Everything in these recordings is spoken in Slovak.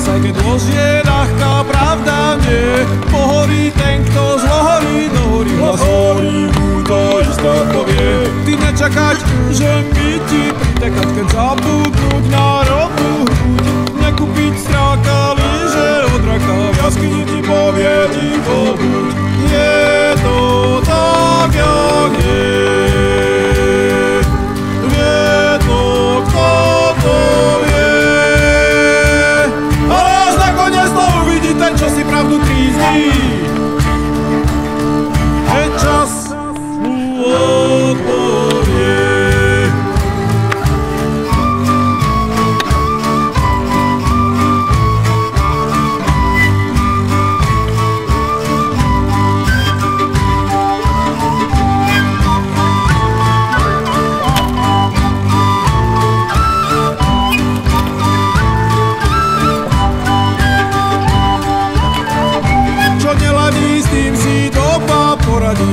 dnes, aj keď lož je ľahká, pravda nie. Pohorí ten, kto zhorí, dohorí hlas horí, mu to isto povie. Ty nečakať, že my ti pritekať, keď zabudnúť na rovnú hruď. Nekúpiť stráka, lyže od raka, v jaskyni ti povie ticho buď. Je to tak, jak je. Vie to, kto to vie. Ale až nakoniec to uvidí ten, čo si pravdu trízni. Je čas mu odpovie.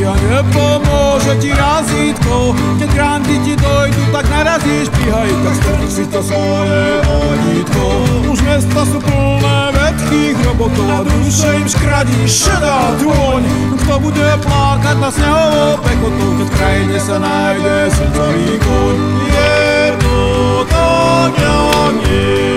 A nepomôže ti razítko, keď grandy ti dojdu, tak narazíš, píhaj, tak strhneš si to svoje vodítko. Už mesta sú plné vetchých robotov a duše im škradí šedá tôň. Kto bude plakať na snehovou pekotou, keď v krajine sa nájde srdcový koň. Je to tak, jak je.